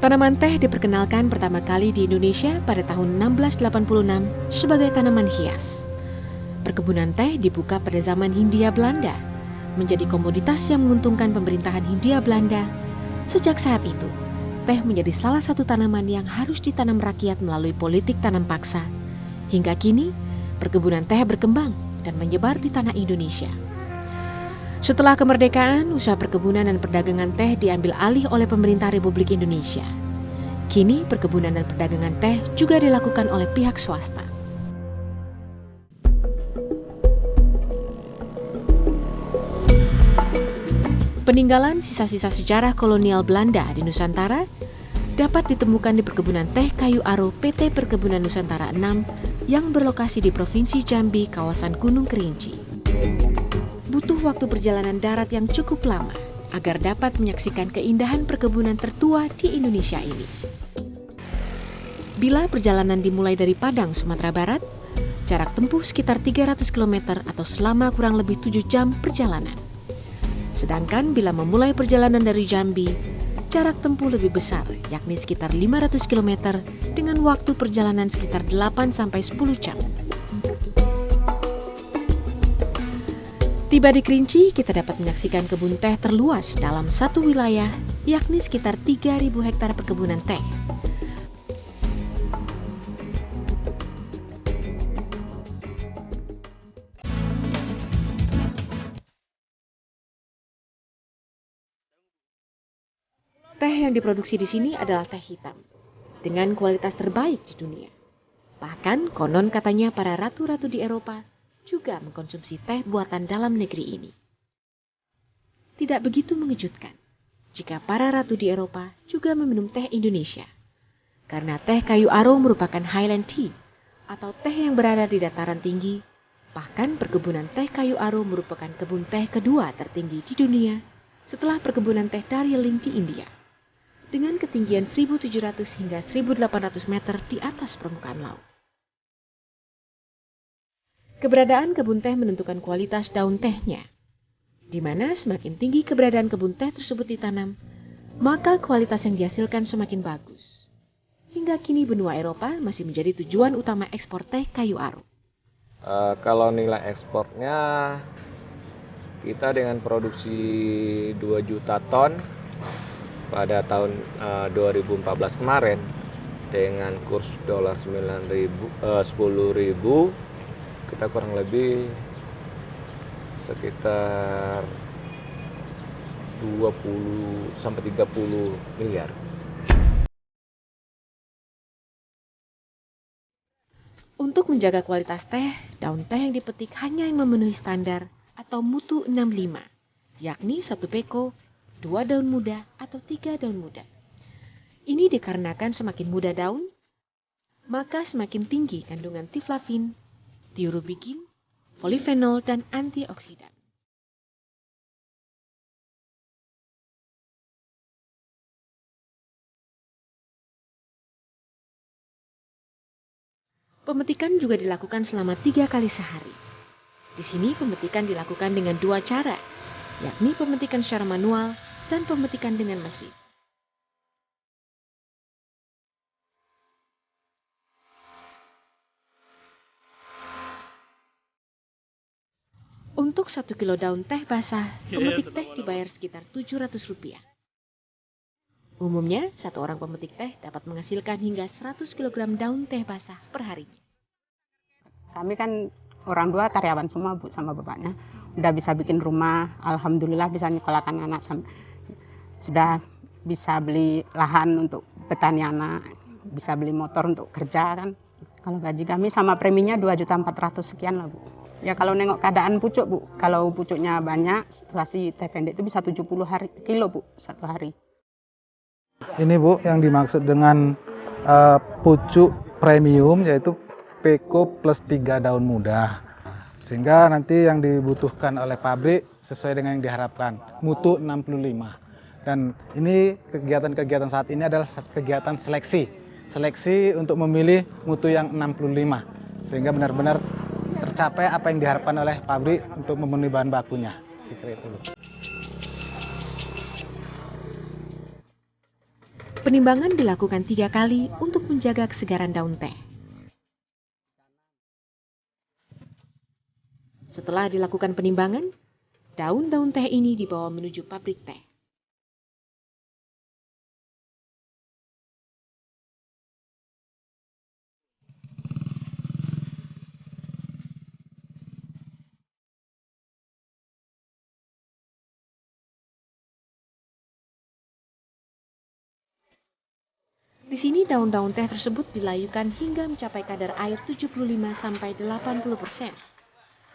Tanaman teh diperkenalkan pertama kali di Indonesia pada tahun 1686 sebagai tanaman hias. Perkebunan teh dibuka pada zaman Hindia Belanda, menjadi komoditas yang menguntungkan pemerintahan Hindia Belanda. Sejak saat itu, teh menjadi salah satu tanaman yang harus ditanam rakyat melalui politik tanam paksa. Hingga kini, perkebunan teh berkembang dan menyebar di tanah Indonesia. Setelah kemerdekaan, usaha perkebunan dan perdagangan teh diambil alih oleh pemerintah Republik Indonesia. Kini, perkebunan dan perdagangan teh juga dilakukan oleh pihak swasta. Peninggalan sisa-sisa sejarah kolonial Belanda di Nusantara dapat ditemukan di perkebunan teh kayu aro PT Perkebunan Nusantara 6 yang berlokasi di Provinsi Jambi, kawasan Gunung Kerinci. Butuh waktu perjalanan darat yang cukup lama agar dapat menyaksikan keindahan perkebunan tertua di Indonesia ini. Bila perjalanan dimulai dari Padang, Sumatera Barat, jarak tempuh sekitar 300 km atau selama kurang lebih 7 jam perjalanan. Sedangkan bila memulai perjalanan dari Jambi, jarak tempuh lebih besar, yakni sekitar 500 km dengan waktu perjalanan sekitar 8-10 jam. Tiba di Kerinci, kita dapat menyaksikan kebun teh terluas dalam satu wilayah, yakni sekitar 3.000 hektar perkebunan teh. Teh yang diproduksi di sini adalah teh hitam, dengan kualitas terbaik di dunia. Bahkan konon katanya para ratu-ratu di Eropa juga mengkonsumsi teh buatan dalam negeri ini. Tidak begitu mengejutkan jika para ratu di Eropa juga meminum teh Indonesia, karena teh kayu aro merupakan Highland tea atau teh yang berada di dataran tinggi. Bahkan perkebunan teh kayu aro merupakan kebun teh kedua tertinggi di dunia setelah perkebunan teh Darjeeling di India, dengan ketinggian 1.700 hingga 1.800 meter di atas permukaan laut. Keberadaan kebun teh menentukan kualitas daun tehnya, di mana semakin tinggi keberadaan kebun teh tersebut ditanam, maka kualitas yang dihasilkan semakin bagus. Hingga kini benua Eropa masih menjadi tujuan utama ekspor teh kayu aro. Kalau nilai ekspornya, kita dengan produksi 2 juta ton pada tahun 2014 kemarin, dengan kurs dolar 10.000, kita kurang lebih sekitar 20-30 miliar. Untuk menjaga kualitas teh, daun teh yang dipetik hanya yang memenuhi standar atau mutu 65, yakni 1 peko, 2 daun muda atau 3 daun muda. Ini dikarenakan semakin muda daun, maka semakin tinggi kandungan tiflavin, tiurobikin, polifenol, dan antioksidan. Pemetikan juga dilakukan selama 3 kali sehari. Di sini pemetikan dilakukan dengan 2 cara, yakni pemetikan secara manual dan pemetikan dengan mesin. Untuk 1 kilo daun teh basah, pemetik teh dibayar sekitar Rp700. Umumnya, satu orang pemetik teh dapat menghasilkan hingga 100 kg daun teh basah per harinya. Kami kan orang tua karyawan semua, Bu, sama bapaknya. Udah bisa bikin rumah, alhamdulillah bisa nyekolahkan anak. Sudah bisa beli lahan untuk petani anak, bisa beli motor untuk kerja kan. Kalau gaji kami sama preminya 2.400.000 sekian lah, Bu. Ya kalau nengok keadaan pucuk, Bu, kalau pucuknya banyak, situasi teh pendek itu bisa 70 kilo, Bu, satu hari. Ini, Bu, yang dimaksud dengan pucuk premium, yaitu peko plus 3 daun muda. Sehingga nanti yang dibutuhkan oleh pabrik sesuai dengan yang diharapkan, mutu 65. Dan ini kegiatan-kegiatan saat ini adalah kegiatan seleksi untuk memilih mutu yang 65. Sehingga benar-benar tercapai apa yang diharapkan oleh pabrik untuk memenuhi bahan bakunya. Penimbangan dilakukan 3 kali untuk menjaga kesegaran daun teh. Setelah dilakukan penimbangan, daun-daun teh ini dibawa menuju pabrik teh. Di sini daun-daun teh tersebut dilayukan hingga mencapai kadar air 75-80%.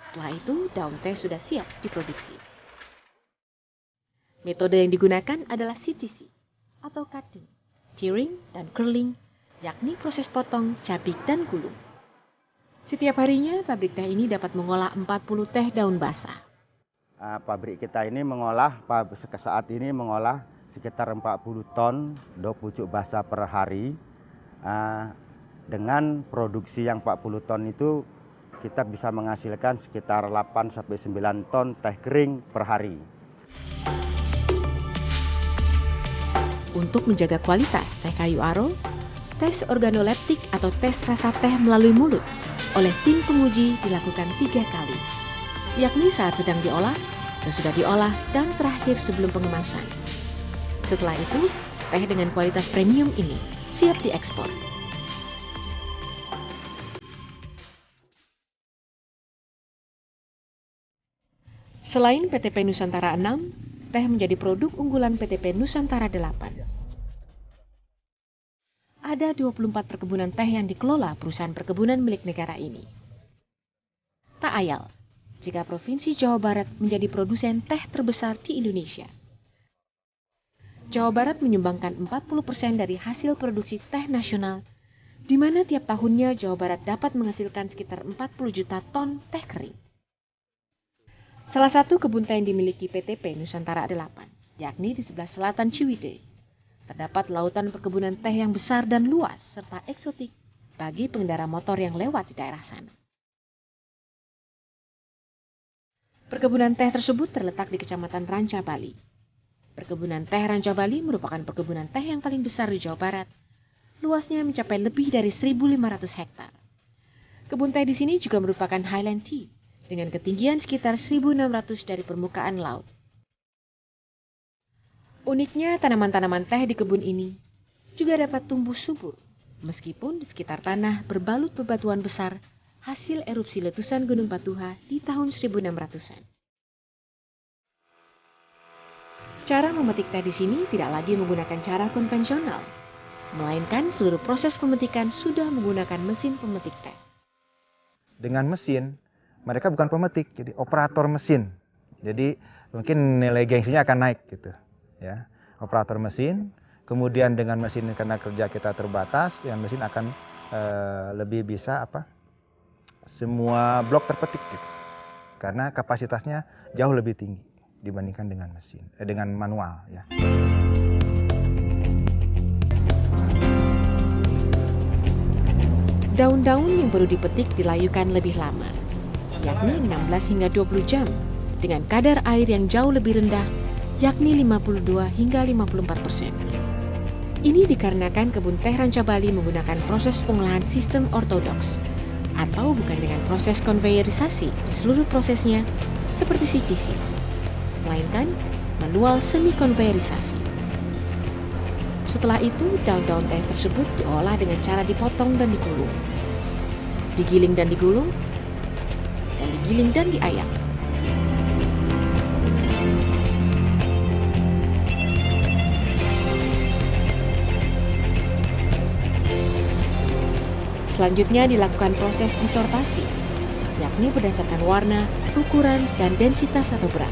Setelah itu, daun teh sudah siap diproduksi. Metode yang digunakan adalah CTC atau cutting, tearing, dan curling, yakni proses potong, cabik, dan gulung. Setiap harinya, pabrik teh ini dapat mengolah 40 teh daun basah. Pabrik kita ini saat ini mengolah sekitar 40 ton daun pucuk basah per hari. Dengan produksi yang 40 ton itu kita bisa menghasilkan sekitar 8-9 ton teh kering per hari. Untuk menjaga kualitas teh kayu aro, tes organoleptik atau tes rasa teh melalui mulut oleh tim penguji dilakukan 3 kali, yakni saat sedang diolah, sesudah diolah, dan terakhir sebelum pengemasan. Setelah itu, teh dengan kualitas premium ini siap diekspor. Selain PTP Nusantara 6, teh menjadi produk unggulan PTP Nusantara 8. Ada 24 perkebunan teh yang dikelola perusahaan perkebunan milik negara ini. Tak ayal jika Provinsi Jawa Barat menjadi produsen teh terbesar di Indonesia. Jawa Barat menyumbangkan 40% dari hasil produksi teh nasional, di mana tiap tahunnya Jawa Barat dapat menghasilkan sekitar 40 juta ton teh kering. Salah satu kebun teh yang dimiliki PTP Nusantara 8, yakni di sebelah selatan Ciwidey. Terdapat lautan perkebunan teh yang besar dan luas serta eksotik bagi pengendara motor yang lewat di daerah sana. Perkebunan teh tersebut terletak di Kecamatan Ranca Bali. Perkebunan teh Ranca Bali merupakan perkebunan teh yang paling besar di Jawa Barat. Luasnya mencapai lebih dari 1.500 hektar. Kebun teh di sini juga merupakan Highland Tea dengan ketinggian sekitar 1.600 dari permukaan laut. Uniknya, tanaman-tanaman teh di kebun ini juga dapat tumbuh subur, meskipun di sekitar tanah berbalut bebatuan besar hasil erupsi letusan Gunung Patuha di tahun 1600-an. Cara memetik teh di sini tidak lagi menggunakan cara konvensional, melainkan seluruh proses pemetikan sudah menggunakan mesin pemetik teh. Dengan mesin, mereka bukan pemetik, jadi operator mesin. Jadi mungkin nilai gengsinya akan naik gitu, ya. Operator mesin, kemudian dengan mesin karena kerja kita terbatas, yang mesin akan lebih bisa semua blok terpetik gitu. Karena kapasitasnya jauh lebih tinggi dibandingkan dengan mesin, dengan manual, ya. Daun-daun yang baru dipetik dilayukan lebih lama, yakni 16 hingga 20 jam, dengan kadar air yang jauh lebih rendah, yakni 52 hingga 54%. Ini dikarenakan kebun teh Ranca Bali menggunakan proses pengolahan sistem ortodoks, atau bukan dengan proses konveyerisasi di seluruh prosesnya, seperti CTC, melainkan manual semi-konveyerisasi. Setelah itu, daun-daun teh tersebut diolah dengan cara dipotong dan digulung, digiling dan digulung, dan digiling dan diayak. Selanjutnya dilakukan proses disortasi, yakni berdasarkan warna, ukuran, dan densitas atau berat.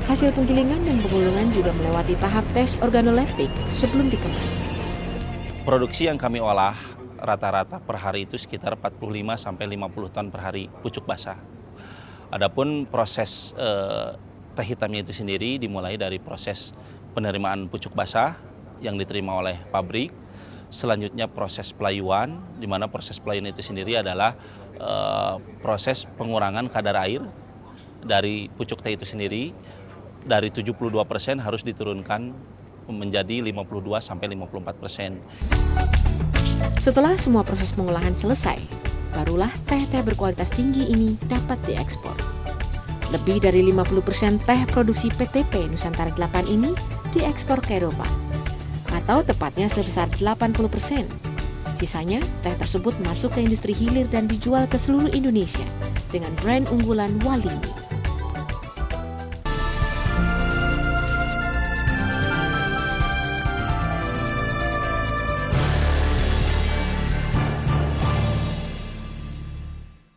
Hasil penggilingan dan pengulungan juga melewati tahap tes organoleptik sebelum dikemas. Produksi yang kami olah rata-rata per hari itu sekitar 45-50 ton per hari pucuk basah. Adapun proses teh hitamnya itu sendiri dimulai dari proses penerimaan pucuk basah yang diterima oleh pabrik. Selanjutnya proses pelayuan, di mana proses pelayuan itu sendiri adalah proses pengurangan kadar air dari pucuk teh itu sendiri. Dari 72% harus diturunkan menjadi 52 sampai 54%. Setelah semua proses pengolahan selesai, barulah teh-teh berkualitas tinggi ini dapat diekspor. Lebih dari 50% teh produksi PTP Nusantara 8 ini diekspor ke Eropa, atau tepatnya sebesar 80%. Sisanya, teh tersebut masuk ke industri hilir dan dijual ke seluruh Indonesia dengan brand unggulan Walini.